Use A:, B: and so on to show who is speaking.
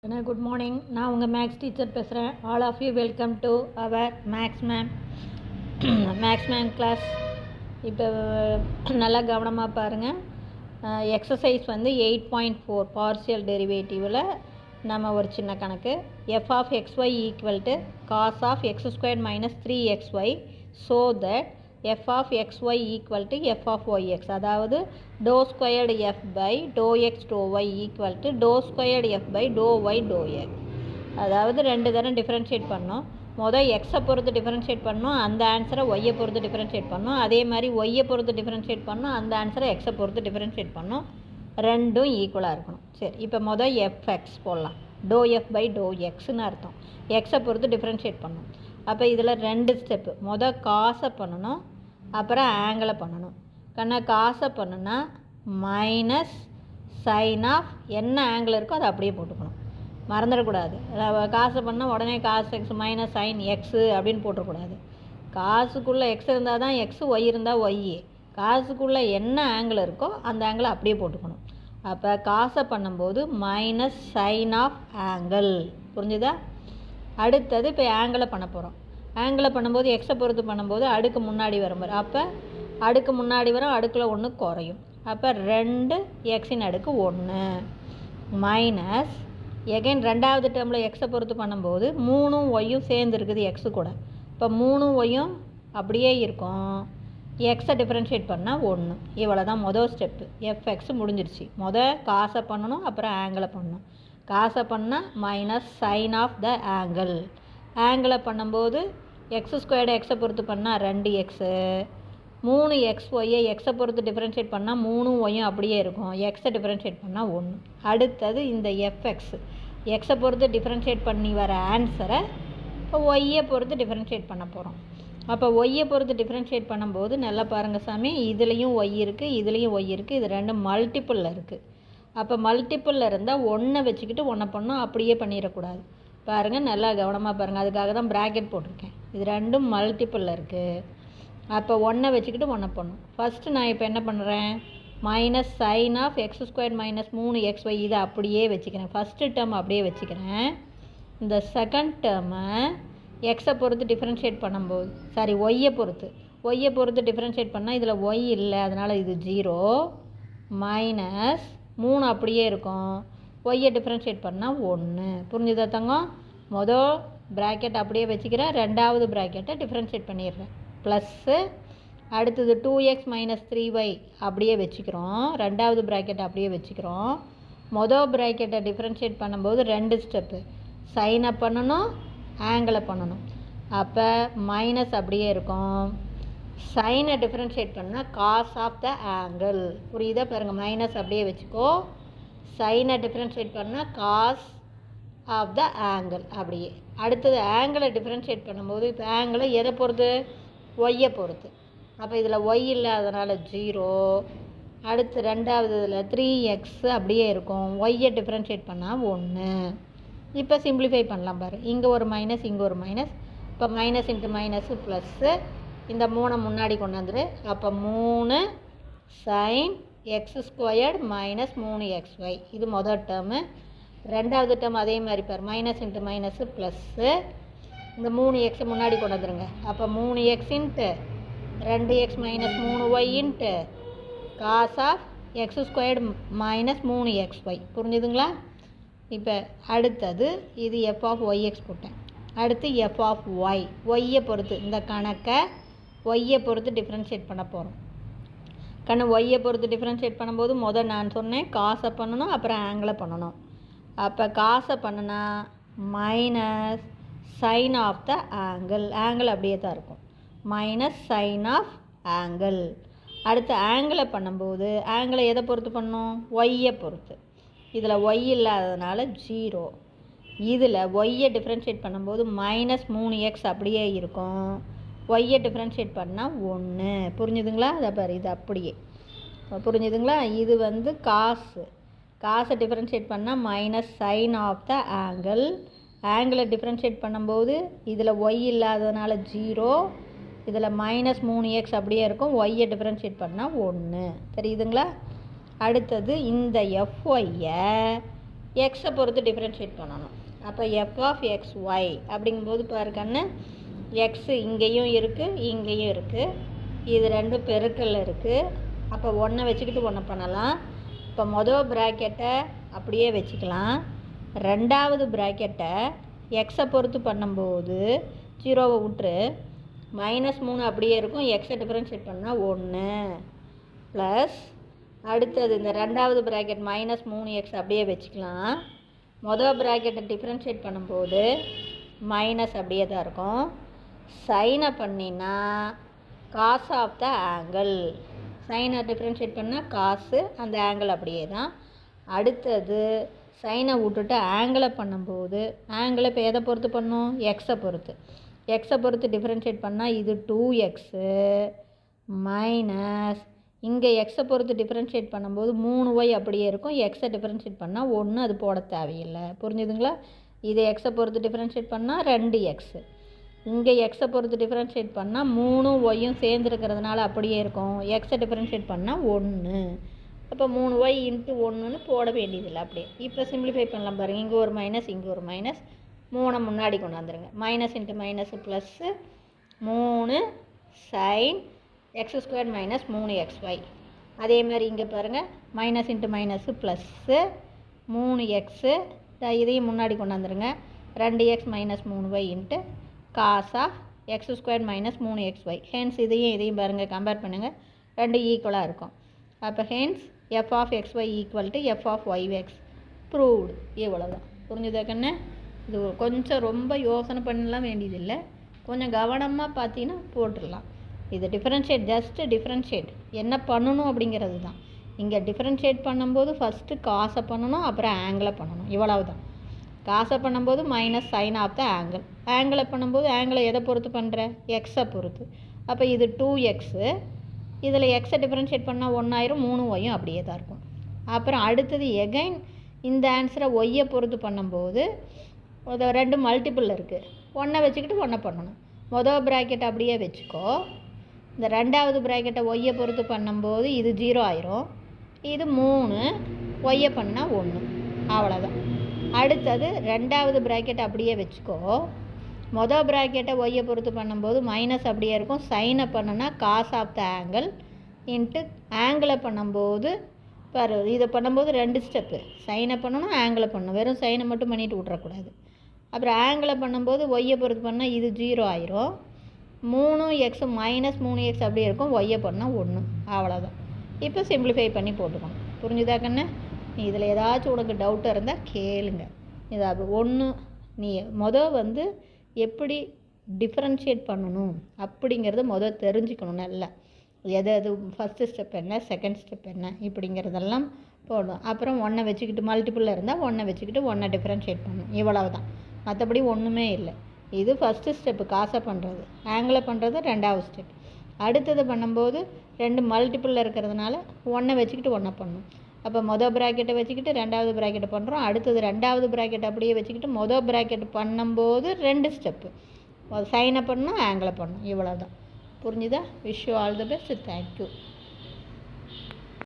A: Good morning. நான் உங்கள் maths teacher பேசுகிறேன். All of you welcome to our maths ma'am class. இப்போ நல்லா கவனமாக பாருங்கள். எக்ஸசைஸ் வந்து 8.4 பார்ஷியல் டெரிவேட்டிவில் நம்ம ஒரு சின்ன கணக்கு. F of x y equal to cos of x square minus 3xy so that f of xy equal to f of yx, அதாவது dou squared f by dou x dou y equal to dou squared f by dou y dou x. அதாவது ரெண்டு தரம் differentiate பண்ணோம். மொதல் எக்ஸை பொறுத்து differentiate பண்ணோம், அந்த ஆன்சரை ஒய்யை பொறுத்து டிஃப்ரென்ஷியேட் பண்ணோம். அதே மாதிரி ஒய்யை பொறுத்து டிஃப்ரென்ஷியேட் பண்ணோம், அந்த ஆன்சரை எக்ஸை பொறுத்து டிஃப்ரென்ஷியேட் பண்ணோம். ரெண்டும் ஈக்குவலாக இருக்கணும். சரி, இப்போ மொதல் எஃப்எக்ஸ் போடலாம். டோ எஃப் பை டோ எக்ஸ்ன்னு அர்த்தம். எக்ஸை பொறுத்து டிஃப்ரென்ஷியேட் பண்ணணும். அப்போ இதில் ரெண்டு ஸ்டெப்பு. மொதல் காசை பண்ணணும், அப்புறம் ஆங்கிளை பண்ணணும். காசை பண்ணுன்னா மைனஸ் சைன் ஆஃப் என்ன ஆங்கிள் இருக்கோ அதை அப்படியே போட்டுக்கணும், மறந்துடக்கூடாது. காசை பண்ணால் உடனே காசு எக்ஸ் மைனஸ் சைன் எக்ஸு அப்படின்னு போட்டுறக்கூடாது. காசுக்குள்ளே எக்ஸ் இருந்தால் தான் எக்ஸு, ஒய் இருந்தால் ஒய். காசுக்குள்ளே என்ன ஆங்கிள் இருக்கோ அந்த ஆங்கிளை அப்படியே போட்டுக்கணும். அப்போ காசை பண்ணும்போது மைனஸ் சைன் ஆஃப் ஆங்கிள். புரிஞ்சுதா? அடுத்தது இப்போ ஆங்கிளை பண்ண போகிறோம். ஆங்கிளை பண்ணும்போது எக்ஸை பொறுத்து பண்ணும்போது அடுக்கு முன்னாடி வரும். அப்போ அடுக்கு முன்னாடி வரும், அடுக்கில் ஒன்று குறையும். அப்போ 2 எக்ஸின் அடுக்கு 1 மைனஸ் எகைன் ரெண்டாவது டேர்மில் எக்ஸை பொறுத்து பண்ணும்போது 3 ஒய்யும் சேர்ந்துருக்குது எக்ஸு கூட. இப்போ 3 ஒய்யும் அப்படியே இருக்கும். எக்ஸை டிஃப்ரென்ஷியேட் பண்ணால் 1. இவ்வளோ தான் மொதல் ஸ்டெப்பு. எஃப்எக்ஸ் முடிஞ்சிருச்சு. காசை பண்ணணும், அப்புறம் ஆங்கிளை பண்ணணும். காசை பண்ணால் minus sine of the angle. ஆங்கிளை பண்ணும்போது எக்ஸ் ஸ்கொயர்டு எக்ஸை பொறுத்து பண்ணால் 2x, 3x ஒய்யை எக்ஸை பொறுத்து டிஃப்ரென்ஷியேட் பண்ணால் 3 ஒய்யும் அப்படியே இருக்கும். எக்ஸை டிஃப்ரென்ஷியேட் பண்ணால் 1. அடுத்தது இந்த எஃப்எக்ஸ் எக்ஸை பொறுத்து டிஃப்ரென்ஷியேட் பண்ணி வர ஆன்சரை இப்போ ஒய்யை பொறுத்து டிஃப்ரென்ஷியேட் பண்ண போகிறோம். அப்போ ஒய்யை பொறுத்து டிஃப்ரென்ஷியேட் பண்ணும்போது நல்லா பாருங்கள் சாமி, இதுலேயும் ஒய் இருக்குது, இதுலேயும் ஒய் இருக்குது. இது ரெண்டும் மல்டிப்புளில் இருக்குது. அப்போ மல்டிப்புளில் இருந்தால் 1 வச்சுக்கிட்டு 1 பண்ணோம், அப்படியே பண்ணிடக்கூடாது. பாருங்கள், நல்லா கவனமாக பாருங்கள். அதுக்காக தான் ப்ராக்கெட் போட்டிருக்கேன். இது ரெண்டும் மல்டிப்புளில் இருக்குது. அப்போ 1 வச்சுக்கிட்டு 1 பண்ணும். ஃபஸ்ட்டு நான் இப்போ என்ன பண்ணுறேன், minus sine of x square minus 3xy இதை அப்படியே வச்சுக்கிறேன். ஃபஸ்ட்டு டேர்ம் அப்படியே வச்சுக்கிறேன். இந்த செகண்ட் டேர்மை எக்ஸை பொறுத்து டிஃப்ரென்ஷியேட் பண்ணும்போது ஒய்யை பொறுத்து டிஃப்ரென்ஷியேட் பண்ணால் இதில் ஒய் இல்லை, அதனால் இது 0 மைனஸ் 3 அப்படியே இருக்கும். ஒய்யை டிஃப்ரென்ஷியேட் பண்ணால் 1. புரிஞ்சுதா தங்கம்? மொதல் ப்ராக்கெட் அப்படியே வச்சுக்கிறேன், ரெண்டாவது ப்ராக்கெட்டை டிஃப்ரென்ஷியேட் பண்ணிடுறேன். ப்ளஸ்ஸு அடுத்தது 2x மைனஸ் 3y அப்படியே வச்சுக்கிறோம். ரெண்டாவது ப்ராக்கெட் அப்படியே வச்சுக்கிறோம். மொதல் ப்ராக்கெட்டை டிஃப்ரென்ஷியேட் பண்ணும்போது 2 ஸ்டெப்பு. சைனை பண்ணணும், ஆங்கிளை பண்ணணும். அப்போ மைனஸ் அப்படியே இருக்கும். சைனை டிஃப்ரென்ஷியேட் பண்ணால் காஸ் ஆஃப் த ஆங்கிள். புரியுதா? பாருங்கள், மைனஸ் அப்படியே வச்சுக்கோ. சைனை டிஃப்ரென்ஷியேட் பண்ணால் காஸ் ஆஃப் த ஆங்கிள் அப்படியே. அடுத்தது ஆங்கிளை டிஃப்ரென்ஷியேட் பண்ணும்போது இப்போ ஆங்கிளை எதை பொறுத்து? ஒய்யை பொறுத்து. அப்போ இதில் ஒய் இல்லை, அதனால் 0. அடுத்து ரெண்டாவது இதில் 3x அப்படியே இருக்கும். ஒய்யை டிஃப்ரென்ஷியேட் பண்ணால் 1. இப்போ சிம்பிளிஃபை பண்ணலாம் பாரு. இங்கே ஒரு மைனஸ், இங்கே ஒரு மைனஸ். இப்போ மைனஸ் இன்ட்டு மைனஸு ப்ளஸ்ஸு. இந்த 3 முன்னாடி கொண்டு வந்துடு. அப்போ 3 sine x squared minus 3xy இது மொதல் டேர்மு. ரெண்டாவது டேர்ம் அதே மாதிரி பாரு, மைனஸ் இன்ட்டு மைனஸு ப்ளஸ்ஸு. இந்த 3x முன்னாடி கொண்டு வந்துடுங்க. அப்போ 3x into 2x minus 3y into cos of x squared minus 3xy. புரிஞ்சுதுங்களா? இப்போ அடுத்தது இது எஃப் ஆஃப் ஒய்எக்ஸ் போட்டேன். அடுத்து எஃப் ஆஃப் ஒய், ஒய்யை பொறுத்து இந்த கணக்கை ஒய்யை பொறுத்து டிஃப்ரென்ஷியேட் பண்ண போகிறோம். ஒய்யை பொறுத்து டிஃப்ரென்ஷியேட் பண்ணும்போது முதல் நான் சொன்னேன் காசை பண்ணணும், அப்புறம் ஆங்கிளை பண்ணணும். அப்போ காசை பண்ணுனா minus sine of the angle அப்படியே தான் இருக்கும். Minus sine of angle. அடுத்து ஆங்கிளை பண்ணும்போது ஆங்கிளை எதை பொறுத்து பண்ணணும்? ஒய்யை பொறுத்து. இதில் ஒய் இல்லாததுனால 0. இதில் ஒய்யை டிஃப்ரென்ஷியேட் பண்ணும்போது மைனஸ் 3x அப்படியே இருக்கும். ஒய்யை டிஃப்ரென்ஷியேட் பண்ணால் 1. புரிஞ்சுதுங்களா? அதை பாரு, இது அப்படியே. புரிஞ்சுதுங்களா? இது வந்து காசை டிஃப்ரென்ஷியேட் பண்ணால் மைனஸ் சைன் ஆஃப் த ஆங்கிளை டிஃப்ரென்ஷியேட் பண்ணும்போது இதில் ஒய் இல்லாததுனால 0. இதில் மைனஸ் 3x அப்படியே இருக்கும். ஒய்யை டிஃப்ரென்ஷியேட் பண்ணால் 1. தெரியுதுங்களா? அடுத்தது இந்த எஃப்ஒய்யை எக்ஸை பொறுத்து டிஃப்ரென்ஷியேட் பண்ணணும். அப்போ எஃப் ஆஃப் எக்ஸ் ஒய் அப்படிங்கும்போது பாருக்கன்னு எக்ஸு இங்கேயும் இருக்குது இங்கேயும் இருக்குது, இது ரெண்டு பெருக்கல் இருக்குது. அப்போ ஒன்றை வச்சுக்கிட்டு ஒன்று பண்ணலாம். இப்போ மொதல் ப்ராக்கெட்டை அப்படியே வச்சுக்கலாம். ரெண்டாவது ப்ராக்கெட்டை எக்ஸை பொறுத்து பண்ணும்போது 0வை விட்டுரு, -3 அப்படியே இருக்கும். எக்ஸை டிஃப்ரென்ஷியேட் பண்ணால் 1 ப்ளஸ் அடுத்தது இந்த ரெண்டாவது ப்ராக்கெட் -3x அப்படியே வச்சுக்கலாம். மொதல் ப்ராக்கெட்டை டிஃப்ரென்ஷியேட் பண்ணும்போது மைனஸ் அப்படியே தான் இருக்கும். சைனை பண்ணினா காஸ் ஆஃப் த ஆங்கிள், சைனை டிஃப்ரென்ஷியேட் பண்ணால் காசு, அந்த ஆங்கிள் அப்படியே தான். அடுத்தது சைனை விட்டுட்டு ஆங்கிளை பண்ணும்போது ஆங்கிளை இப்போ எதை பொறுத்து பண்ணோம், எக்ஸை பொறுத்து டிஃப்ரென்ஷியேட் பண்ணால் இது 2x மைனஸ் இங்கே எக்ஸை பொறுத்து டிஃப்ரென்ஷியேட் பண்ணும்போது 3y அப்படியே இருக்கும். எக்ஸை டிஃப்ரென்ஷியேட் பண்ணால் 1, அது போட தேவையில்லை. புரிஞ்சுதுங்களா? இது எக்ஸை பொறுத்து டிஃப்ரென்ஷியேட் பண்ணால் 2x, இங்கே எக்ஸை பொறுத்து டிஃப்ரென்ஷியேட் பண்ணால் 3yயும் சேர்ந்துருக்கிறதுனால அப்படியே இருக்கும். எக்ஸை டிஃப்ரென்ஷியேட் பண்ணால் 1, அப்போ 3y × 1ன்னு போட வேண்டியதில்லை அப்படியே. இப்போ சிம்பிளிஃபை பண்ணலாம் பாருங்கள். இங்கே ஒரு மைனஸ் இங்கே ஒரு மைனஸ், 3 முன்னாடி கொண்டாந்துருங்க. Minus into minus plus 3 sign x² - 3xy. அதே மாதிரி இங்கே பாருங்கள், minus into minus plus 3x, இதையும் முன்னாடி கொண்டாந்துருங்க. 2x - 3y into cos of x² - 3xy. Hence இதையும் பாருங்கள், கம்பேர் பண்ணுங்கள், ரெண்டு ஈக்குவலாக இருக்கும். அப்போ hence f of xy = f of yx proved. இவ்வளோதான். புரிஞ்சுதா கண்ணு? இது கொஞ்சம் ரொம்ப யோசனை பண்ணலாம் வேண்டியதில்லை, கொஞ்சம் கவனமாக பார்த்தீங்கன்னா போட்டுடலாம். இது டிஃப்ரென்ஷியேட், ஜஸ்ட்டு டிஃப்ரென்ஷியேட் என்ன பண்ணணும் அப்படிங்கிறது தான். இங்கே டிஃப்ரென்ஷியேட் பண்ணும்போது ஃபஸ்ட்டு காசை பண்ணணும், அப்புறம் ஆங்கிளை பண்ணணும். இவ்வளவு தான். காசை பண்ணும்போது minus sine of the angle, ஆங்கிளை பண்ணும்போது ஆங்கிளை எதை பொறுத்து பண்ணுற, எக்ஸை பொறுத்து. அப்போ இது 2x, இதில் எக்ஸை டிஃப்ரென்ஷியேட் பண்ணால் 1 ஆயிரும், 3yயும் அப்படியே தான் இருக்கும். அப்புறம் அடுத்தது எகைன் இந்த ஆன்சரை ஒய்யை பொறுத்து பண்ணும்போது ரெண்டு மல்டிபிள் இருக்குது, 1 வச்சுக்கிட்டு 1 பண்ணணும். மொதல் ப்ராக்கெட் அப்படியே வச்சுக்கோ. இந்த ரெண்டாவது ப்ராக்கெட்டை ஒய்யை பொறுத்து பண்ணும்போது இது 0 ஆயிரும், இது 3, ஒய்யை பண்ணால் 1, அவ்வளோதான். அடுத்தது ரெண்டாவது ப்ராக்கெட் அப்படியே வச்சுக்கோ. மொதல் ப்ராக்கெட்டை ஒய்யை பொறுத்து பண்ணும்போது மைனஸ் அப்படியே இருக்கும். சைனை பண்ணுனா cos of the angle into ஆங்கிளை பண்ணும்போது இதை பண்ணும்போது 2 ஸ்டெப்பு. சைனை பண்ணணும், ஆங்கிளை பண்ணணும். வெறும் சைனை மட்டும் பண்ணிவிட்டு விட்றக்கூடாது. அப்புறம் ஆங்கிளை பண்ணும்போது ஒய்யை பொறுத்து பண்ணால் இது 0 ஆயிரும், 3x -3x அப்படியே இருக்கும், ஒய்யை பண்ணால் 1, அவ்வளோதான். இப்போ சிம்பிளிஃபை பண்ணி போட்டுக்கணும். புரிஞ்சுதா கண்ணு? இதில் ஏதாச்சும் உனக்கு டவுட்டாக இருந்தால் கேளுங்க. இதாவது 1 நீ வந்து எப்படி டிஃப்ரென்ஷியேட் பண்ணணும் அப்படிங்கிறத தெரிஞ்சுக்கணும் நல்லா. எது ஃபஸ்ட்டு ஸ்டெப் என்ன, செகண்ட் ஸ்டெப் என்ன, இப்படிங்கிறதெல்லாம் போடணும். அப்புறம் 1 வச்சுக்கிட்டு மல்டிபிளில் இருந்தால் 1 வச்சுக்கிட்டு 1 டிஃப்ரென்ஷியேட் பண்ணணும். இவ்வளவு தான், மற்றபடி ஒன்றுமே இல்லை. இது ஃபஸ்ட்டு ஸ்டெப்பு, காசை பண்ணுறது. ஆங்கிளை பண்ணுறது ரெண்டாவது ஸ்டெப். அடுத்தது பண்ணும்போது 2 மல்டிபிளில் இருக்கிறதுனால 1 வச்சுக்கிட்டு 1 பண்ணணும். அப்போ மொதல் ப்ராக்கெட்டை வச்சுக்கிட்டு ரெண்டாவது ப்ராக்கெட்டை பண்ணுறோம். அடுத்தது ரெண்டாவது ப்ராக்கெட் அப்படியே வச்சுக்கிட்டு மொதல் ப்ராக்கெட் பண்ணும்போது 2 ஸ்டெப்பு. சைனை பண்ணணும், ஆங்கிளை பண்ணணும். இவ்வளோ தான். புரிஞ்சுதா? Wish you all the best. Thank you.